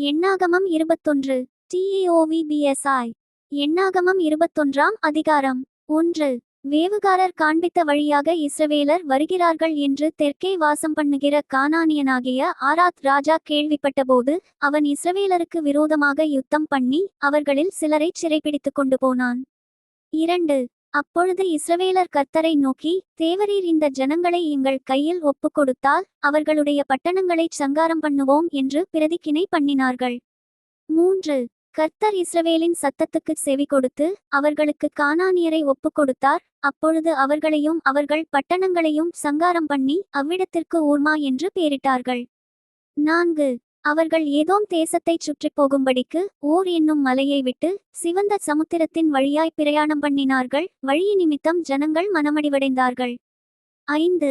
எண்ணாகமம் 21. TEOVBSI. எண்ணாகமம் 21ஆம் அதிகாரம். 1. வேவுகாரர் காண்பித்த வழியாக இஸ்ரவேலர் வருகிறார்கள் என்று தெற்கே வாசம் பண்ணுகிற கானானியனாகிய ஆராத் ராஜா கேள்விப்பட்டபோது அவன் இஸ்ரவேலருக்கு விரோதமாக யுத்தம் பண்ணி அவர்களில் சிலரைச் சிறைப்பிடித்துக் கொண்டு போனான். 2. அப்பொழுது இஸ்ரவேலர் கர்த்தரை நோக்கி, தேவரீர் இந்த ஜனங்களை எங்கள் கையில் ஒப்புக்கொடுத்தால் அவர்களுடைய பட்டணங்களைச் சங்காரம் பண்ணுவோம் என்று பிரதிக்கினை பண்ணினார்கள். 3. கர்த்தர் இஸ்ரவேலின் சத்தத்துக்குச் செவி கொடுத்து அவர்களுக்கு கானானியரை ஒப்புக்கொடுத்தார். அப்பொழுது அவர்களையும் அவர்கள் பட்டணங்களையும் சங்காரம் பண்ணி அவ்விடத்திற்கு ஊர்மா என்று பேரிட்டார்கள். 4. அவர்கள் ஏதோம் தேசத்தைச் சுற்றிப் போகும்படிக்கு ஊர் என்னும் மலையை விட்டு சிவந்த சமுத்திரத்தின் வழியாய் பிரயாணம் பண்ணினார்கள். வழி நிமித்தம் ஜனங்கள் மனமடிவடைந்தார்கள். 5.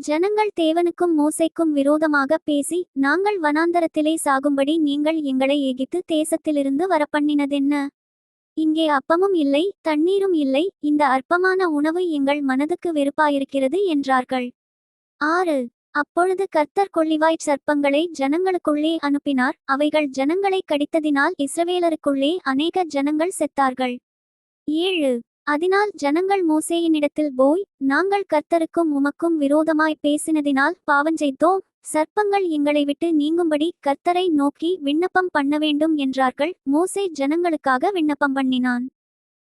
ஜனங்கள் தேவனுக்கும் மோசேக்கும் விரோதமாக பேசி, நாங்கள் வனாந்தரத்திலே சாகும்படி நீங்கள் எங்களை எகிப்து தேசத்திலிருந்து வரப்பண்ணினதென்ன? இங்கே அப்பமும் இல்லை, தண்ணீரும் இல்லை, இந்த அற்பமான உணவு எங்கள் மனதுக்கு வெறுப்பாயிருக்கிறது என்றார்கள். 6. அப்பொழுது கர்த்தர் கொள்ளிவாய்ச் சர்ப்பங்களை ஜனங்களுக்குள்ளே அனுப்பினார். அவைகள் ஜனங்களை கடித்ததினால் இஸ்ரவேலருக்குள்ளே அநேக ஜனங்கள் செத்தார்கள். 7. அதனால் ஜனங்கள் மோசேயினிடத்தில் போய், நாங்கள் கர்த்தருக்கும் உமக்கும் விரோதமாய் பேசினதினால் பாவஞ்செய்தோம், சர்ப்பங்கள் எங்களை விட்டு நீங்கும்படி கர்த்தரை நோக்கி விண்ணப்பம் பண்ண வேண்டும் என்றார்கள். மோசே ஜனங்களுக்காக விண்ணப்பம் பண்ணினான்.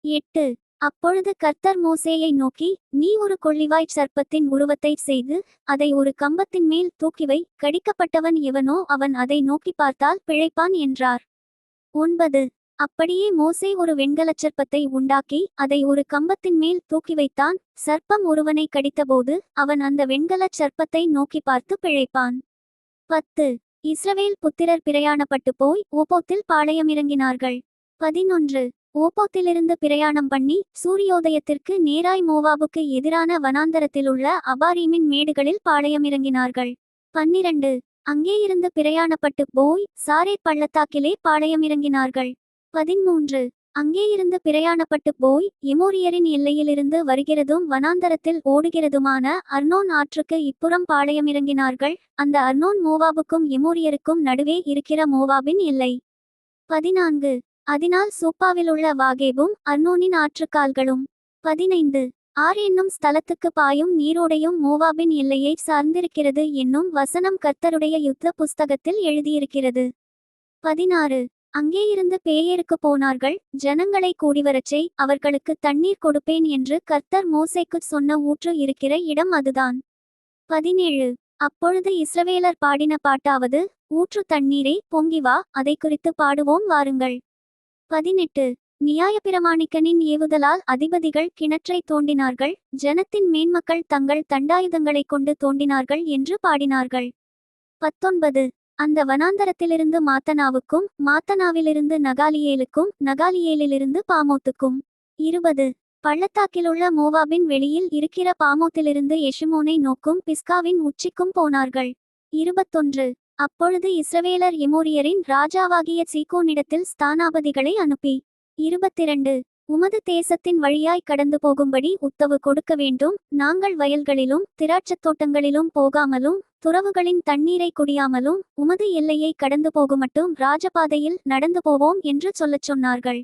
8. அப்பொழுது கர்த்தர் மோசேயை நோக்கி, நீ ஒரு கொள்ளிவாய்ச் சர்ப்பத்தின் உருவத்தை செய்து அதை ஒரு கம்பத்தின் மேல் தூக்கிவை, கடிக்கப்பட்டவன் எவனோ அவன் அதை நோக்கி பார்த்தால் பிழைப்பான் என்றார். 9. அப்படியே மோசே ஒரு வெண்கலச் சர்ப்பத்தை உண்டாக்கி அதை ஒரு கம்பத்தின் மேல் தூக்கி வைத்தான். சர்ப்பம் ஒருவனை கடித்தபோது அவன் அந்த வெண்கலச் சர்ப்பத்தை நோக்கி பார்த்து பிழைப்பான். 10. இஸ்ரவேல் புத்திரர் பிரயாணப்பட்டு போய் ஓபோத்தில் பாளையமிறங்கினார்கள். 11. ஓபோத்திலிருந்து பிரயாணம் பண்ணி சூரியோதயத்திற்கு நேராய் மோவாபுக்கு எதிரான வனாந்தரத்திலுள்ள அபாரீமின் மேடுகளில் பாளையமிறங்கினார்கள். 12. அங்கேயிருந்து பிரயாணப்பட்டு போய் சாரேத் பள்ளத்தாக்கிலே பாளையமிறங்கினார்கள். 13. அங்கேயிருந்து பிரயாணப்பட்டு போய் எமோரியரின் எல்லையிலிருந்து வருகிறதும் வனாந்தரத்தில் ஓடுகிறதுமான அர்னோன் ஆற்றுக்கு இப்புறம் பாளையமிறங்கினார்கள். அந்த அர்னோன் மோவாபுக்கும் எமோரியருக்கும் நடுவே இருக்கிற மோவாபின் எல்லை. 14. அதனால் சூப்பாவிலுள்ள வாகேபும் அர்னோனின் ஆற்றுக்கால்களும். 15. ஆர் என்னும் ஸ்தலத்துக்கு பாயும் நீரோடையும் மோவாபின் எல்லையை சார்ந்திருக்கிறது என்னும் வசனம் கர்த்தருடைய யுத்த புஸ்தகத்தில் எழுதியிருக்கிறது. 16. அங்கேயிருந்து பேயேருக்கு போனார்கள். ஜனங்களை கூடிவரச்சை அவர்களுக்கு தண்ணீர் கொடுப்பேன் என்று கர்த்தர் மோசேக்குச் சொன்ன ஊற்று இருக்கிற இடம் அதுதான். 17. அப்பொழுது இஸ்ரவேலர் பாடின பாட்டாவது, ஊற்று தண்ணீரே பொங்கிவா, அதை குறித்து பாடுவோம் வாருங்கள். 18. நியாயப்பிரமாணிக்கனின் ஏவுதலால் அதிபதிகள் கிணற்றை தோண்டினார்கள். ஜனத்தின் மேன்மக்கள் தங்கள் தண்டாயுதங்களைக் கொண்டு தோண்டினார்கள் என்று பாடினார்கள். 19. அந்த வனாந்தரத்திலிருந்து மாத்தனாவுக்கும் மாத்தனாவிலிருந்து நகாலியேலுக்கும் நகாலியேலிலிருந்து பாமோத்துக்கும். 20. பள்ளத்தாக்கிலுள்ள மோவாபின் வெளியில் இருக்கிற பாமோத்திலிருந்து எஷிமோனை நோக்கும் பிஸ்காவின் உச்சிக்கும் போனார்கள். 21. அப்பொழுது இஸ்ரவேலர் எமோரியரின் ராஜாவாகிய சீகோனிடத்தில் ஸ்தானாபதிகளை அனுப்பி, 22. உமது தேசத்தின் வழியாய் கடந்து போகும்படி உத்தவு கொடுக்க வேண்டும். நாங்கள் வயல்களிலும் திராட்சத் தோட்டங்களிலும் போகாமலும் துறவுகளின் தண்ணீரை குடியாமலும் உமது எல்லையை கடந்து போகுமட்டும் ராஜபாதையில் நடந்து போவோம் என்று சொல்லச் சொன்னார்கள்.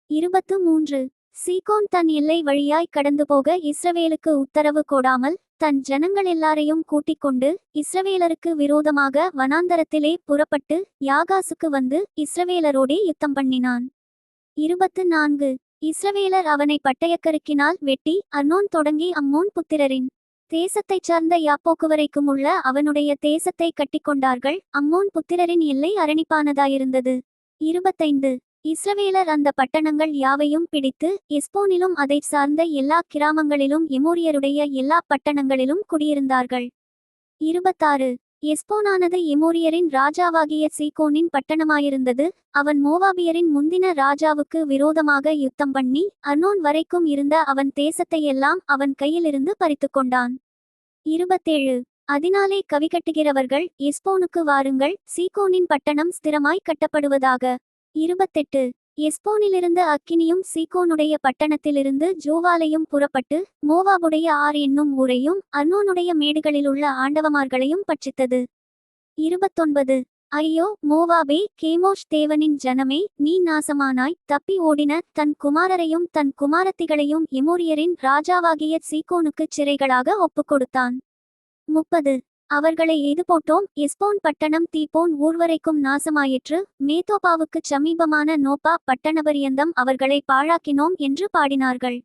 23. சீகோன் தன் எல்லை வழியாய் கடந்து போக இஸ்ரவேலுக்கு உத்தரவு கொடாமல் தன் ஜனங்கள் எல்லாரையும் கூட்டிக் கொண்டு இஸ்ரவேலருக்கு விரோதமாக வனாந்தரத்திலே புறப்பட்டு யாகாசுக்கு வந்து இஸ்ரவேலரோடே யுத்தம் பண்ணினான். 24. இஸ்ரவேலர் அவனை பட்டயக்கருக்கினால் வெட்டி அர்னோன் தொடங்கி அம்மோன் புத்திரரின் தேசத்தைச் சார்ந்த யாப்போக்கு வரைக்கும் உள்ள அவனுடைய தேசத்தை கட்டிக்கொண்டார்கள். அம்மோன் புத்திரரின் எல்லை அரணிப்பானதாயிருந்தது. 25. இஸ்ரவேலர் அந்த பட்டணங்கள் யாவையும் பிடித்து எஸ்போனிலும் அதைச் சார்ந்த எல்லா கிராமங்களிலும் எமோரியருடைய எல்லா பட்டணங்களிலும் குடியிருந்தார்கள். 26. எஸ்போனானது எமோரியரின் ராஜாவாகிய சீகோனின் பட்டணமாயிருந்தது. அவன் மோவாபியரின் முந்தின ராஜாவுக்கு விரோதமாக யுத்தம் பண்ணி அர்னோன் வரைக்கும் இருந்த அவன் தேசத்தையெல்லாம் அவன் கையிலிருந்து பறித்து கொண்டான். 27. அதனாலே கவி கட்டுகிறவர்கள், எஸ்போனுக்கு வாருங்கள், சீகோனின் பட்டணம் ஸ்திரமாய் கட்டப்படுவதாக. 28. எஸ்போனிலிருந்து அக்கினியும் சீகோனுடைய பட்டணத்திலிருந்து ஜோவாலையும் புறப்பட்டு மோவாபுடைய ஆர் என்னும் ஊரையும் அர்னோனுடைய மேடுகளிலுள்ள ஆண்டவமார்களையும் பட்சித்தது. 29. ஐயோ மோவாபே, கேமோஷ் தேவனின் ஜனமே, நீ நாசமானாய். தப்பி ஓடின தன் குமாரரையும் தன் குமாரத்திகளையும் எமோரியரின் ராஜாவாகிய சீகோனுக்குச் சிறைகளாக ஒப்புக்கொடுத்தான். 30. அவர்களை எய்து போட்டோம். எஸ்போன் பட்டணம் தீபோன் ஊர்வரைக்கும் நாசமாயிற்று. மேத்தோபாவுக்குச் சமீபமான நோப்பா பட்டணபரியந்தம் அவர்களை பாழாக்கினோம் என்று பாடினார்கள்.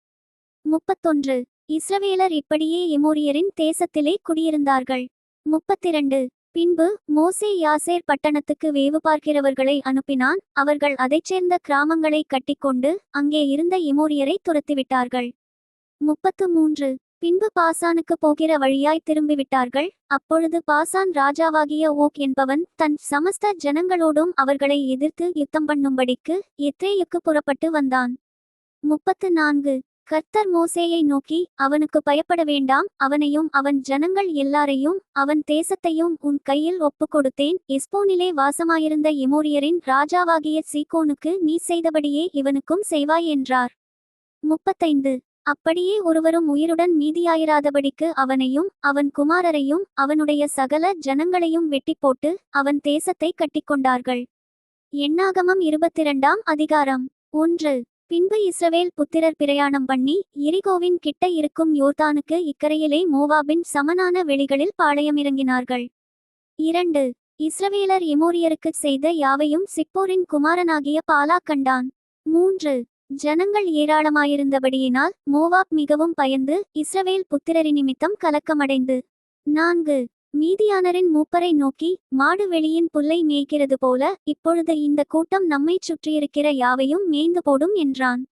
31. இஸ்ரவேலர் இப்படியே எமோரியரின் தேசத்திலே குடியிருந்தார்கள். 32. பின்பு மோசே யாசேர் பட்டணத்துக்கு வேவு பார்க்கிறவர்களை அனுப்பினான். அவர்கள் அதைச் சேர்ந்த கிராமங்களை கட்டிக்கொண்டு அங்கே இருந்த எமோரியரை துரத்திவிட்டார்கள். 33. பின்பு பாசானுக்கு போகிற வழியாய் திரும்பிவிட்டார்கள். அப்பொழுது பாசான் ராஜாவாகிய ஓக் என்பவன் தன் சமஸ்த ஜனங்களோடும் அவர்களை எதிர்த்து யுத்தம் பண்ணும்படிக்கு எத்ரேயுக்கு புறப்பட்டு வந்தான். 34. கர்த்தர் மோசேயை நோக்கி, அவனுக்கு பயப்பட வேண்டாம். அவனையும் அவன் ஜனங்கள் எல்லாரையும் அவன் தேசத்தையும் உன் கையில் ஒப்புக்கொடுத்தேன். எஸ்போனிலே வாசமாயிருந்த எமோரியரின் ராஜாவாகிய சீகோனுக்கு நீ செய்தபடியே இவனுக்கும் செய்வாய் என்றார். 35. அப்படியே ஒருவரும் உயிருடன் மீதியாயிராதபடிக்கு அவனையும் அவன் குமாரரையும் அவனுடைய சகல ஜனங்களையும் வெட்டிப்போட்டு அவன் தேசத்தை கட்டிக்கொண்டார்கள். எண்ணாகமம் 22ஆம் அதிகாரம். 1. பின்பு இஸ்ரவேல் புத்திரர் பிரயாணம் பண்ணி எரிகோவின் கிட்ட இருக்கும் யோர்தானுக்கு இக்கரையிலே மோவாபின் சமனான வெளிகளில் பாளையமிறங்கினார்கள். 2. இஸ்ரவேலர் எமோரியருக்குச் செய்த யாவையும் சிப்போரின் குமாரனாகிய பாலாக் கண்டான். 3. ஜனங்கள் ஏராளமாயிருந்தபடியினால் மோவாப் மிகவும் பயந்து இஸ்ரவேல் புத்திரரி நிமித்தம் கலக்கமடைந்து. 4. மீதியானரின் மூப்பரை நோக்கி, மாடு வெளியின் புல்லை மேய்க்கிறது போல இப்பொழுது இந்த கூட்டம் நம்மைச் சுற்றியிருக்கிற யாவையும் மேய்ந்து போடும் என்றான்.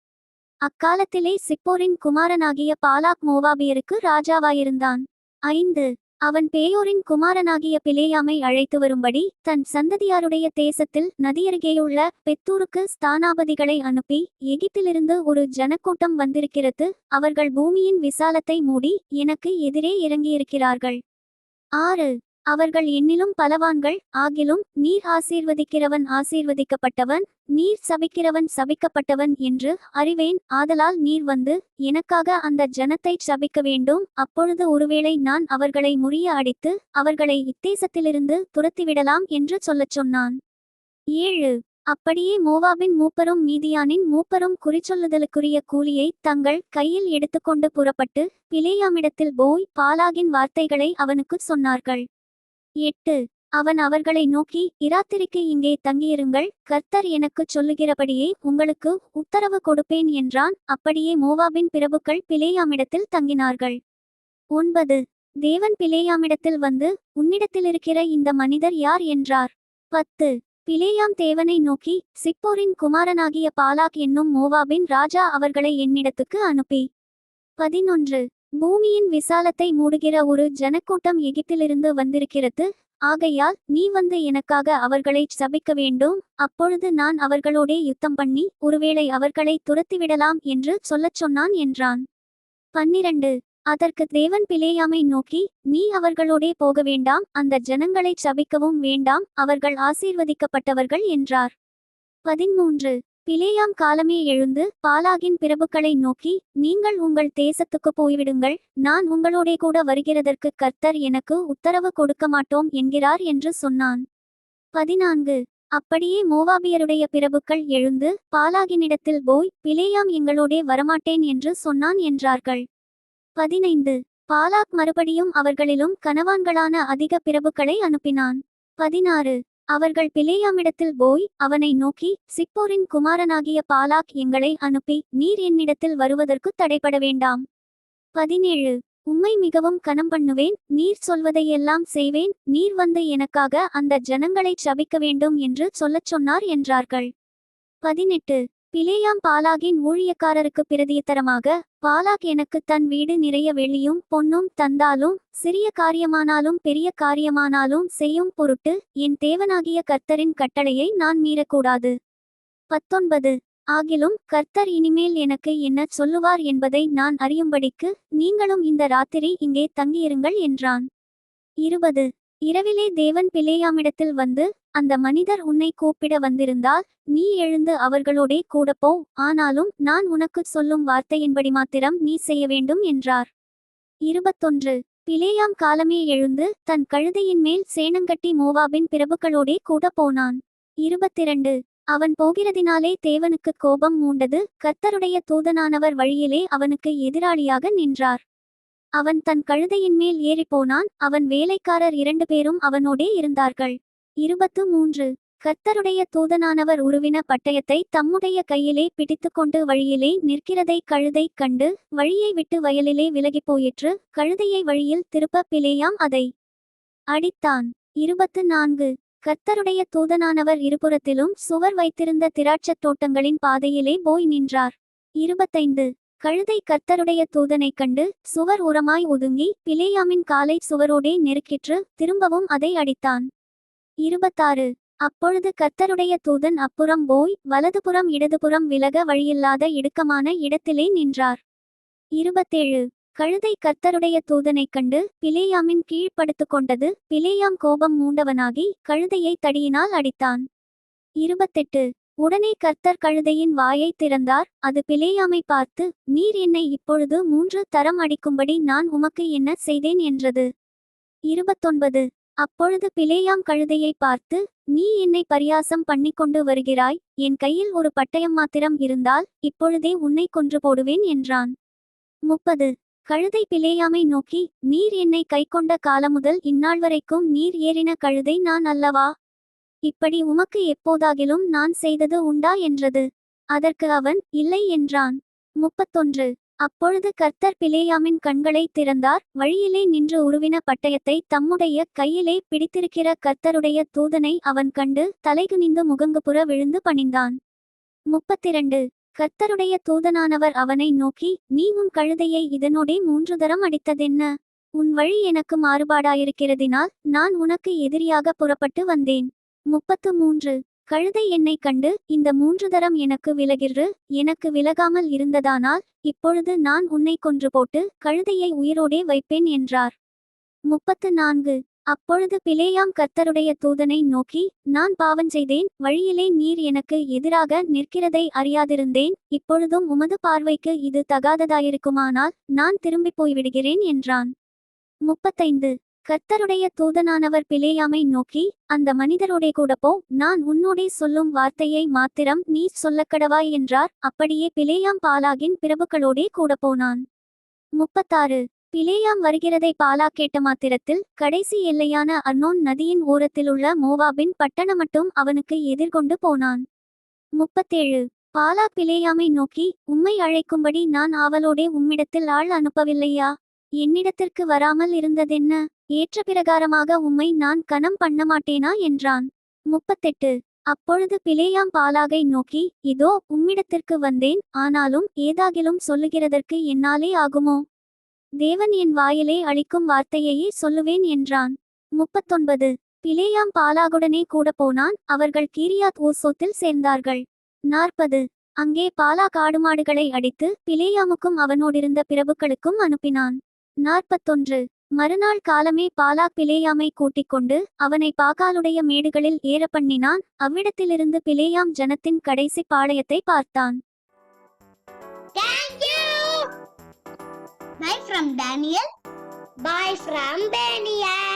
அக்காலத்திலே சிப்போரின் குமாரனாகிய பாலாக் மோவாபியருக்கு ராஜாவாயிருந்தான். 5. அவன் பேயோரின் குமாரனாகிய பிலேயாமை அழைத்து வரும்படி தன் சந்ததியாருடைய தேசத்தில் நதியருகேயுள்ள பெத்தூருக்கு ஸ்தானாபதிகளை அனுப்பி, எகிப்திலிருந்து ஒரு ஜனக்கூட்டம் வந்திருக்கிறது. அவர்கள் பூமியின் விசாலத்தை மூடி எனக்கு எதிரே இறங்கியிருக்கிறார்கள். 6. அவர்கள் என்னிலும் பலவான்கள். ஆகிலும் நீர் ஆசீர்வதிக்கிறவன் ஆசீர்வதிக்கப்பட்டவன், நீர் சபிக்கிறவன் சபிக்கப்பட்டவன் என்று அறிவேன். ஆதலால் நீர் வந்து எனக்காக அந்த ஜனத்தைச் சபிக்க வேண்டும். அப்பொழுது ஒருவேளை நான் அவர்களை முறிய அடித்து அவர்களை இத்தேசத்திலிருந்து துரத்திவிடலாம் என்று சொல்லச் சொன்னான். 7. அப்படியே மோவாபின் மூப்பரும் மீதியானின் மூப்பரும் குறிச்சொல்லுதலுக்குரிய கூலியை தங்கள் கையில் எடுத்துக்கொண்டு புறப்பட்டு பிலேயாமிடத்தில் போய் பாலாகின் வார்த்தைகளை அவனுக்குச் சொன்னார்கள். 8. அவன் அவர்களை நோக்கி, இராத்திரிக்கு இங்கே தங்கியிருங்கள். கர்த்தர் எனக்குச் சொல்லுகிறபடியே உங்களுக்கு உத்தரவு கொடுப்பேன் என்றான். அப்படியே மோவாபின் பிரபுக்கள் பிலேயாமிடத்தில் தங்கினார்கள். 9. தேவன் பிலேயாமிடத்தில் வந்து, உன்னிடத்திலிருக்கிற இந்த மனிதர் யார் என்றார். 10. பிலேயாம் தேவனை நோக்கி, சிப்போரின் குமாரனாகிய பாலாக் என்னும் மோவாபின் ராஜா அவர்களை என்னிடத்துக்கு அனுப்பி. 11. பூமியின் விசாலத்தை மூடுகிற ஒரு ஜனக்கூட்டம் எகிப்திலிருந்து வந்திருக்கிறது. ஆகையால் நீ வந்து எனக்காக அவர்களைச் சபிக்க வேண்டும். அப்பொழுது நான் அவர்களோடே யுத்தம் பண்ணி ஒருவேளை அவர்களை துரத்திவிடலாம் என்று சொல்லச் சொன்னான் என்றான். 12. அதற்கு தேவன் பிலேயாமை நோக்கி, நீ அவர்களோடே போக வேண்டாம். அந்த ஜனங்களைச் சபிக்கவும் வேண்டாம். அவர்கள் ஆசீர்வதிக்கப்பட்டவர்கள் என்றார். 13. பிலேயாம் காலமே எழுந்து பாலாகின் பிரபுக்களை நோக்கி, நீங்கள் உங்கள் தேசத்துக்கு போய்விடுங்கள். நான் உங்களோடே கூட வருகிறதற்கு கர்த்தர் எனக்கு உத்தரவு கொடுக்க மாட்டோம் என்கிறார் என்று சொன்னான். 14. அப்படியே மோவாபியருடைய பிரபுக்கள் எழுந்து பாலாகினிடத்தில் போய், பிலேயாம் எங்களோடே வரமாட்டேன் என்று சொன்னான் என்றார்கள். 15. பாலாக் மறுபடியும் அவர்களிலும் கனவான்களான அதிக பிரபுக்களை அனுப்பினான். 16. அவர்கள் பிலேயாமிடத்தில் போய் அவனை நோக்கி, சிப்போரின் குமாரனாகிய பாலாக் எங்களை அனுப்பி நீர் என்னிடத்தில் வருவதற்கு தடைபட வேண்டாம். 17. உம்மை மிகவும் கனம் பண்ணுவேன். நீர் சொல்வதையெல்லாம் செய்வேன். நீர் வந்து எனக்காக அந்த ஜனங்களைச் சபிக்க வேண்டும் என்று சொல்லச் சொன்னார் என்றார்கள். 18. பிலேயாம் பாலாகின் ஊழியக்காரருக்கு பிரதியுத்தரமாக, பாலாக் எனக்கு தன் வீடு நிறைய வெள்ளியும் பொன்னும் தந்தாலும் சிறிய காரியமானாலும் பெரிய காரியமானாலும் செய்யும் பொருட்டு என் தேவனாகிய கர்த்தரின் கட்டளையை நான் மீறக்கூடாது. 19. ஆகிலும் கர்த்தர் இனிமேல் எனக்கு என்ன சொல்லுவார் என்பதை நான் அறியும்படிக்கு நீங்களும் இந்த ராத்திரி இங்கே தங்கியிருங்கள் என்றான். 20. இரவிலே தேவன் பிலேயாமிடத்தில் வந்து, அந்த மனிதர் உன்னை கூப்பிட வந்திருந்தால் நீ எழுந்து அவர்களோடே கூடப்போ. ஆனாலும் நான் உனக்குச் சொல்லும் வார்த்தையின்படி மாத்திரம் நீ செய்ய வேண்டும் என்றார். 21. பிலேயாம் காலமே எழுந்து தன் கழுதையின் மேல் சேணங்கட்டி மோவாபின் பிரபுக்களோடே கூட போனான். 22 அவன் போகிறதினாலே தேவனுக்குக் கோபம் மூண்டது. கர்த்தருடைய தூதனானவர் வழியிலே அவனுக்கு எதிராளியாக நின்றார். அவன் தன் கழுதையின் மேல் ஏறிப்போனான். அவன் வேலைக்காரர் 2 பேரும் அவனோடே இருந்தார்கள். 23 கர்த்தருடைய தூதனானவர் உருவின பட்டயத்தை தம்முடைய கையிலே பிடித்துக்கொண்டு வழியிலே நிற்கிறதை கழுதை கண்டு வழியை விட்டு வயலிலே விலகிப் போயிற்று. கழுதையை வழியில் திருப்ப பிலேயாம் அதை அடித்தான். 24 கர்த்தருடைய தூதனானவர் இருபுறத்திலும் சுவர் வைத்திருந்த திராட்சத் தோட்டங்களின் பாதையிலே போய் நின்றார். 25 கழுதை கர்த்தருடைய தூதனைக் கண்டு சுவர் உரமாய் ஒதுங்கி பிலேயாமின் காலை சுவரோடே நெருக்கிற்று. திரும்பவும் அதை அடித்தான். 26 அப்பொழுது கர்த்தருடைய தூதன் அப்புறம் போய் வலதுபுறம் இடதுபுறம் விலக வழியில்லாத இடுக்கமான இடத்திலே நின்றார். 27 கழுதை கர்த்தருடைய தூதனைக் கண்டு பிலேயாமின் கீழ் படுத்துக் கொண்டது. பிலேயாம் கோபம் மூண்டவனாகி கழுதையை தடியினால் அடித்தான். 28 உடனே கர்த்தர் கழுதையின் வாயை திறந்தார். அது பிலேயாமை பார்த்து, நீர் என்னை இப்பொழுது 3 தரம் அடிக்கும்படி நான் உமக்கு என்ன செய்தேன் என்றது. 29 அப்பொழுது பிலேயாம் கழுதையை பார்த்து, நீ என்னை பரியாசம் பண்ணிக்கொண்டு வருகிறாய். என் கையில் ஒரு பட்டயம் மாத்திரம் இருந்தால் இப்பொழுதே உன்னை கொன்று போடுவேன் என்றான். 30 கழுதை பிலேயாமை நோக்கி, நீர் என்னை கைக்கொண்ட காலமுதல் இந்நாள் வரைக்கும் நீர் ஏறின கழுதை நான் அல்லவா? இப்படி உமக்கு எப்போதாகிலும் நான் செய்தது உண்டா என்றது. அதற்கு அவன், இல்லை என்றான். 31 அப்பொழுது கர்த்தர் பிலேயாமின் கண்களை திறந்தார். வழியிலே நின்று உருவின பட்டயத்தை தம்முடைய கையிலே பிடித்திருக்கிற கர்த்தருடைய தூதனை அவன் கண்டு தலைகுனிந்து முகங்குப்புற விழுந்து பணிந்தான். 32 கர்த்தருடைய தூதனானவர் அவனை நோக்கி, நீ உன் கழுதையை இதனோடே 3 தரம் அடித்ததென்ன? உன் வழி எனக்கு மாறுபாடாயிருக்கிறதினால் நான் உனக்கு எதிரியாக புறப்பட்டு வந்தேன். 33 கழுதை என்னைக் கண்டு, இந்த 3 தரம் எனக்கு விலகிற்று. எனக்கு விலகாமல் இருந்ததானால் இப்பொழுது நான் உன்னை கொன்று போட்டு கழுதையை உயிரோடே வைப்பேன் என்றார். 34 அப்பொழுது பிலேயாம் கர்த்தருடைய தூதனை நோக்கி, நான் பாவஞ்செய்தேன். வழியிலே நீர் எனக்கு எதிராக நிற்கிறதை அறியாதிருந்தேன். இப்பொழுதும் உமது பார்வைக்கு இது தகாததாயிருக்குமானால் நான் திரும்பிப் போய்விடுகிறேன் என்றான். 35 கர்த்தருடைய தூதனானவர் பிலேயாமை நோக்கி, அந்த மனிதரோடே கூட போ, நான் உன்னோடே சொல்லும் வார்த்தையை மாத்திரம் நீ சொல்லக்கடவாய் என்றார். அப்படியே பிலேயாம் பாலாகின் பிரபுக்களோடே கூட போனான். 36 பிலேயாம் வருகிறதை பாலாக் கேட்ட மாத்திரத்தில் கடைசி எல்லையான அர்னோன் நதியின் ஓரத்திலுள்ள மோவாபின் பட்டணமட்டும் அவனுக்கு எதிர்கொண்டு போனான். 37 பாலாக் பிலேயாமை நோக்கி, உம்மை அழைக்கும்படி நான் ஆவலோடே உம்மிடத்தில் ஆள் அனுப்பவில்லையா? என்னிடத்திற்கு வராமல் இருந்ததென்ன? ஏற்ற பிரகாரமாக உம்மை நான் கனம் பண்ணமாட்டேனா என்றான். 38 அப்பொழுது பிலேயாம் பாலாகை நோக்கி, இதோ உம்மிடத்திற்கு வந்தேன். ஆனாலும் ஏதாகிலும் சொல்லுகிறதற்கு என்னாலே ஆகுமோ? தேவன் என் வாயிலே அளிக்கும் வார்த்தையையே சொல்லுவேன் என்றான். 39 பிலேயாம் பாலாகுடனே கூட போனான். அவர்கள் கீரியாத் ஊசோத்தில் சேர்ந்தார்கள். 40 அங்கே பாலாக் ஆடுமாடுகளை அடித்து பிலேயாமுக்கும் அவனோடிருந்த பிரபுக்களுக்கும் அனுப்பினான். 41 மறுநாள் காலமே பாலாக் பிலேயாமை கூட்டிக் கொண்டு அவனை பாகாலுடைய மேடுகளில் ஏறப்பண்ணினான். அவ்விடத்திலிருந்து பிலேயாம் ஜனத்தின் கடைசி பாளையத்தை பார்த்தான். Thank you. Bye from Daniel. Bye from Daniel.